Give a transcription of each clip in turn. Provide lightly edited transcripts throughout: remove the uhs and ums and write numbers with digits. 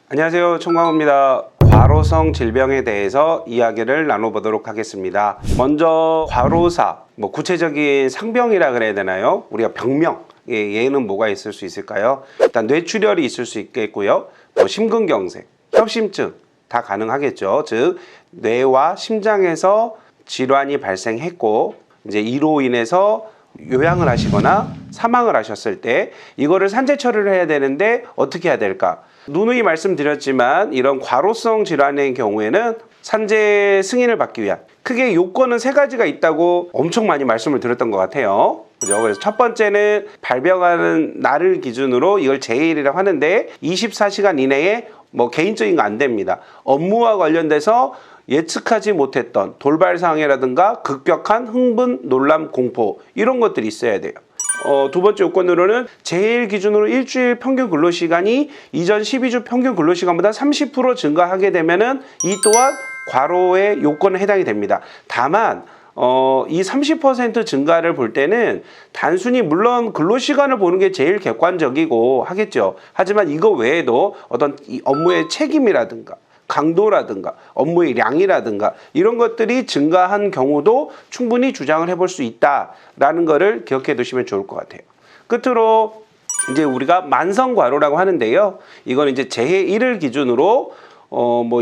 안녕하세요, 총광호입니다. 과로성 질병에 대해서 이야기를 나눠보도록 하겠습니다. 먼저 과로사, 구체적인 상병이라 그래야 되나요? 우리가 병명, 얘는 뭐가 있을 수 있을까요? 일단 뇌출혈이 있을 수 있겠고요. 심근경색, 협심증 다 가능하겠죠. 즉 뇌와 심장에서 질환이 발생했고 이제 이로 인해서 요양을 하시거나 사망을 하셨을 때 이거를 산재 처리를 해야 되는데 어떻게 해야 될까? 누누이 말씀드렸지만 이런 과로성 질환의 경우에는 산재 승인을 받기 위한 크게 요건은 3가지가 있다고 엄청 많이 말씀을 드렸던 것 같아요. 그죠? 그래서 첫 번째는 발병하는 날을 기준으로 이걸 재해일이라고 하는데 24시간 이내에 개인적인 거 안 됩니다. 업무와 관련돼서 예측하지 못했던 돌발 상황이라든가 급격한 흥분, 놀람, 공포 이런 것들이 있어야 돼요. 두 번째 요건으로는 재해일 기준으로 일주일 평균 근로시간이 이전 12주 평균 근로시간보다 30% 증가하게 되면은 이 또한 과로의 요건에 해당이 됩니다. 다만 이 30% 증가를 볼 때는 단순히 물론 근로시간을 보는 게 제일 객관적이고 하겠죠. 하지만 이거 외에도 어떤 이 업무의 책임이라든가 강도라든가 업무의 량이라든가 이런 것들이 증가한 경우도 충분히 주장을 해볼 수 있다라는 거를 기억해 두시면 좋을 것 같아요. 끝으로 이제 우리가 만성과로라고 하는데요. 이건 이제 재해일을 기준으로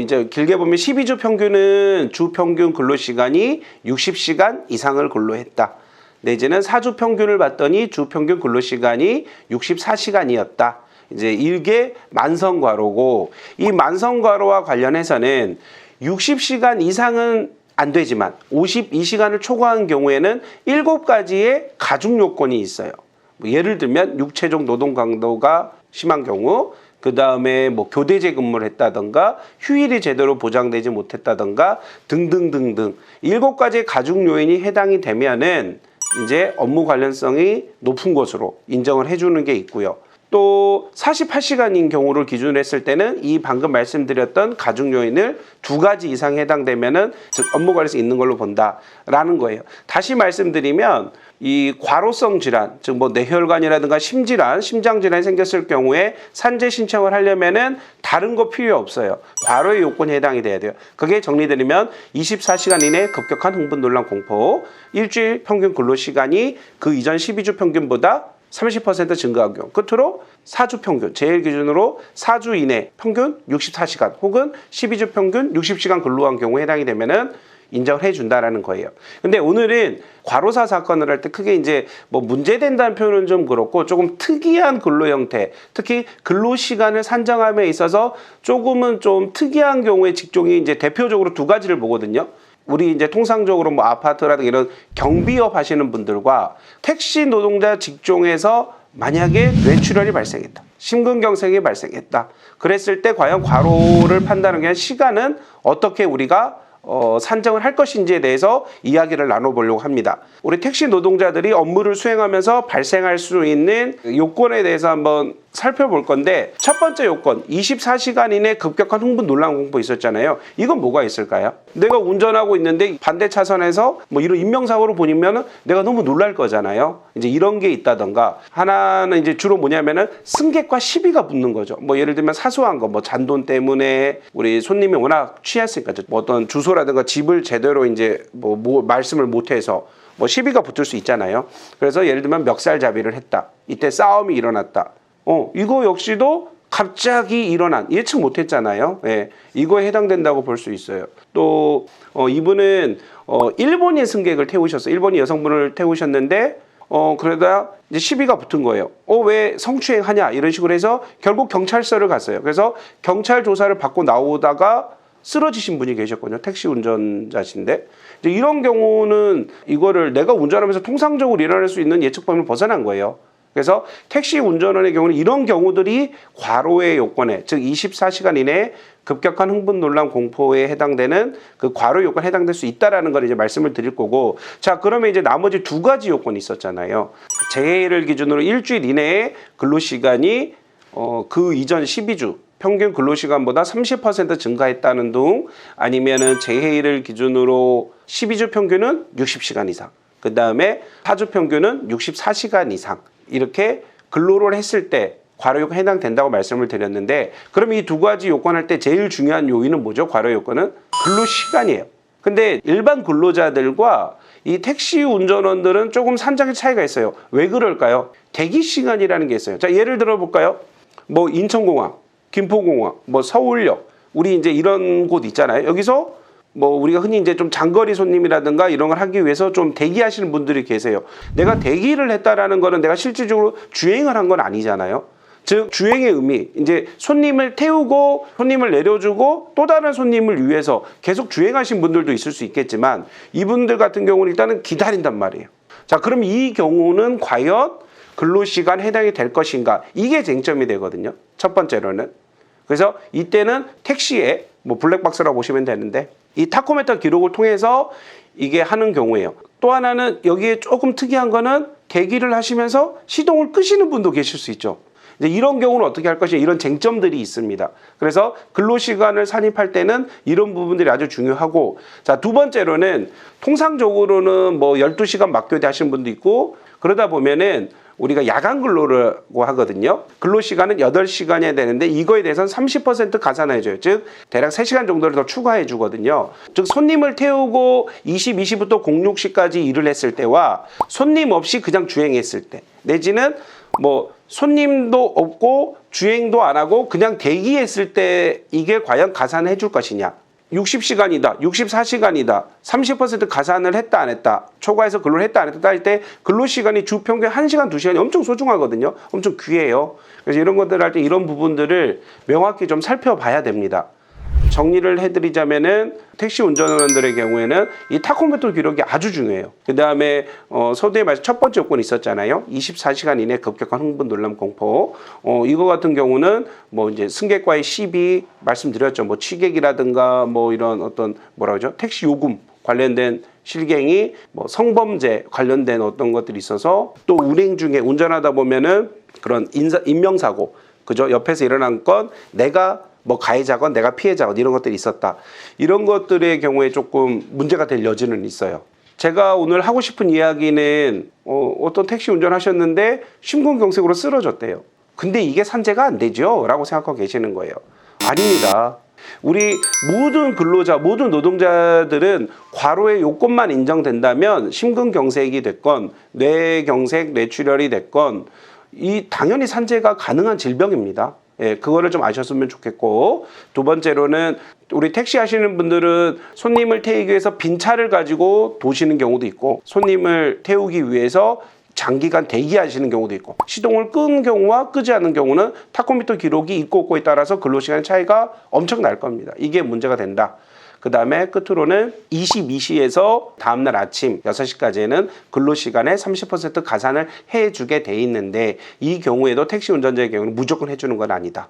이제 길게 보면 12주 평균은 주 평균 근로시간이 60시간 이상을 근로했다. 내지는 4주 평균을 봤더니 주 평균 근로시간이 64시간이었다. 이제 이게 만성과로고 이 만성과로와 관련해서는 60시간 이상은 안 되지만 52시간을 초과한 경우에는 7가지의 가중 요건이 있어요. 예를 들면 육체적 노동 강도가 심한 경우, 그 다음에 교대제 근무를 했다던가 휴일이 제대로 보장되지 못했다던가 등등등등 7가지의 가중 요인이 해당이 되면은 이제 업무 관련성이 높은 것으로 인정을 해주는 게 있고요. 또 48시간인 경우를 기준으로 했을 때는 이 방금 말씀드렸던 가중 요인을 2가지 이상 해당되면은 즉 업무 관련성 있는 걸로 본다라는 거예요. 다시 말씀드리면 이 과로성 질환, 즉 뇌혈관이라든가 심질환, 심장질환이 생겼을 경우에 산재 신청을 하려면은 다른 거 필요 없어요. 과로의 요건에 해당이 돼야 돼요. 그게 정리드리면 24시간 이내 급격한 흥분, 놀람, 공포, 일주일 평균 근로시간이 그 이전 12주 평균보다 30% 증가한 경우, 끝으로 4주 평균, 제일 기준으로 4주 이내 평균 64시간 혹은 12주 평균 60시간 근로한 경우에 해당이 되면은 인정을 해준다라는 거예요. 근데 오늘은 과로사 사건을 할 때 크게 이제 문제된다는 표현은 좀 그렇고 조금 특이한 근로 형태, 특히 근로 시간을 산정함에 있어서 조금은 좀 특이한 경우의 직종이 이제 대표적으로 2가지를 보거든요. 우리 이제 통상적으로 아파트라든가 이런 경비업 하시는 분들과 택시 노동자 직종에서 만약에 뇌출혈이 발생했다. 심근경색이 발생했다. 그랬을 때 과연 과로를 판단하기 위한 시간은 어떻게 우리가 산정을 할 것인지에 대해서 이야기를 나눠보려고 합니다. 우리 택시 노동자들이 업무를 수행하면서 발생할 수 있는 요건에 대해서 한번 살펴볼 건데, 첫 번째 요건 24시간 이내 급격한 흥분, 놀람, 공포 있었잖아요. 이건 뭐가 있을까요? 내가 운전하고 있는데 반대 차선에서 이런 인명사고로 보이면 내가 너무 놀랄 거잖아요. 이제 이런 게 있다던가, 하나는 이제 주로 뭐냐면은 승객과 시비가 붙는 거죠. 예를 들면 사소한 거, 잔돈 때문에 우리 손님이 워낙 취했으니까 어떤 주소라든가 집을 제대로 이제 말씀을 못해서 시비가 붙을 수 있잖아요. 그래서 예를 들면 멱살잡이를 했다. 이때 싸움이 일어났다. 이거 역시도 갑자기 일어난, 예측 못했잖아요. 예, 이거에 해당된다고 볼 수 있어요. 또 이분은 일본인 승객을 태우셨어요. 일본인 여성분을 태우셨는데 그러다 이제 시비가 붙은 거예요. 왜 성추행하냐 이런 식으로 해서 결국 경찰서를 갔어요. 그래서 경찰 조사를 받고 나오다가 쓰러지신 분이 계셨거든요. 택시 운전자신데 이제 이런 경우는 이거를 내가 운전하면서 통상적으로 일어날 수 있는 예측 범위를 벗어난 거예요. 그래서 택시 운전원의 경우는 이런 경우들이 과로의 요건에, 즉 24시간 이내에 급격한 흥분, 놀람, 공포에 해당되는 그 과로 요건에 해당될 수 있다라는 걸 이제 말씀을 드릴 거고, 자 그러면 이제 나머지 2가지 요건이 있었잖아요. 재해일을 기준으로 일주일 이내에 근로시간이 그 이전 12주 평균 근로시간보다 30% 증가했다는 등, 아니면은 재해일을 기준으로 12주 평균은 60시간 이상, 그 다음에 4주 평균은 64시간 이상 이렇게 근로를 했을 때 과로 요건 해당된다고 말씀을 드렸는데, 그럼 이 두 가지 요건 할 때 제일 중요한 요인은 뭐죠? 과로 요건은 근로 시간이에요. 근데 일반 근로자들과 이 택시 운전원들은 조금 산적의 차이가 있어요. 왜 그럴까요? 대기 시간이라는 게 있어요. 자, 예를 들어 볼까요? 뭐 인천공항, 김포공항, 뭐 서울역, 우리 이제 이런 곳 있잖아요. 여기서 뭐 우리가 흔히 이제 좀 장거리 손님이라든가 이런 걸 하기 위해서 좀 대기하시는 분들이 계세요. 내가 대기를 했다라는 거는 내가 실질적으로 주행을 한 건 아니잖아요. 즉 주행의 의미, 이제 손님을 태우고 손님을 내려주고 또 다른 손님을 위해서 계속 주행하신 분들도 있을 수 있겠지만, 이분들 같은 경우는 일단은 기다린단 말이에요. 자, 그럼 이 경우는 과연 근로시간 해당이 될 것인가? 이게 쟁점이 되거든요. 첫 번째로는. 그래서 이때는 택시에 뭐 블랙박스라고 보시면 되는데, 이 타코메터 기록을 통해서 이게 하는 경우예요. 또 하나는 여기에 조금 특이한 거는 대기를 하시면서 시동을 끄시는 분도 계실 수 있죠. 이제 이런 경우는 어떻게 할 것이냐, 이런 쟁점들이 있습니다. 그래서 근로시간을 산입할 때는 이런 부분들이 아주 중요하고, 자, 두 번째로는 통상적으로는 뭐 12시간 맞교대 하시는 분도 있고, 그러다 보면은 우리가 야간 근로라고 하거든요. 근로시간은 8시간이 되는데 이거에 대해서는 30% 가산해줘요. 즉 대략 3시간 정도를 더 추가해 주거든요. 즉 손님을 태우고 20시부터 06시까지 일을 했을 때와 손님 없이 그냥 주행했을 때, 내지는 뭐 손님도 없고 주행도 안 하고 그냥 대기했을 때 이게 과연 가산해 줄 것이냐. 60시간이다, 64시간이다, 30% 가산을 했다 안 했다, 초과해서 근로를 했다 안 했다 할 때 근로시간이 주 평균 1시간, 2시간이 엄청 소중하거든요. 엄청 귀해요. 그래서 이런 것들 할 때 이런 부분들을 명확히 좀 살펴봐야 됩니다. 정리를 해드리자면은 택시 운전원들의 경우에는 이 타코메터 기록이 아주 중요해요. 그 다음에 서두에 말씀 첫 번째 요건이 있었잖아요. 24시간 이내 급격한 흥분, 놀람, 공포. 이거 같은 경우는 뭐 이제 승객과의 시비 말씀드렸죠. 뭐 취객이라든가 뭐 이런 어떤 뭐라 그러죠? 택시 요금 관련된 실갱이, 뭐 성범죄 관련된 어떤 것들이 있어서, 또 운행 중에 운전하다 보면은 그런 인명사고, 그죠? 옆에서 일어난 건 내가 뭐 가해자건 내가 피해자건 이런 것들이 있었다. 이런 것들의 경우에 조금 문제가 될 여지는 있어요. 제가 오늘 하고 싶은 이야기는 어떤 택시 운전하셨는데 심근경색으로 쓰러졌대요. 근데 이게 산재가 안 되죠? 라고 생각하고 계시는 거예요. 아닙니다. 우리 모든 근로자, 모든 노동자들은 과로의 요건만 인정된다면 심근경색이 됐건 뇌경색, 뇌출혈이 됐건 이 당연히 산재가 가능한 질병입니다. 예, 그거를 좀 아셨으면 좋겠고, 두 번째로는 우리 택시 하시는 분들은 손님을 태우기 위해서 빈 차를 가지고 도시는 경우도 있고, 손님을 태우기 위해서 장기간 대기하시는 경우도 있고, 시동을 끈 경우와 끄지 않는 경우는 타코미터 기록이 있고 없고에 따라서 근로시간 차이가 엄청 날 겁니다. 이게 문제가 된다. 그 다음에 끝으로는 22시에서 다음날 아침 6시까지는 근로시간에 30% 가산을 해주게 돼 있는데, 이 경우에도 택시 운전자의 경우는 무조건 해주는 건 아니다.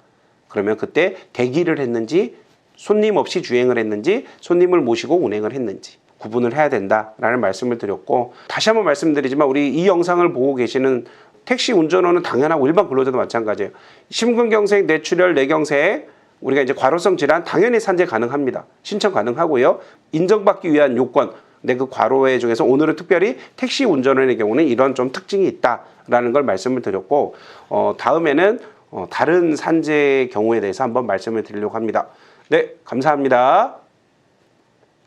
그러면 그때 대기를 했는지, 손님 없이 주행을 했는지, 손님을 모시고 운행을 했는지 구분을 해야 된다라는 말씀을 드렸고, 다시 한번 말씀드리지만 우리 이 영상을 보고 계시는 택시 운전원은 당연하고 일반 근로자도 마찬가지예요. 심근경색, 뇌출혈, 뇌경색, 우리가 이제 과로성 질환 당연히 산재 가능합니다. 신청 가능하고요. 인정받기 위한 요건, 근데 그 과로의 중에서 오늘은 특별히 택시 운전원의 경우는 이런 좀 특징이 있다라는 걸 말씀을 드렸고, 다음에는 다른 산재 경우에 대해서 한번 말씀을 드리려고 합니다. 네, 감사합니다.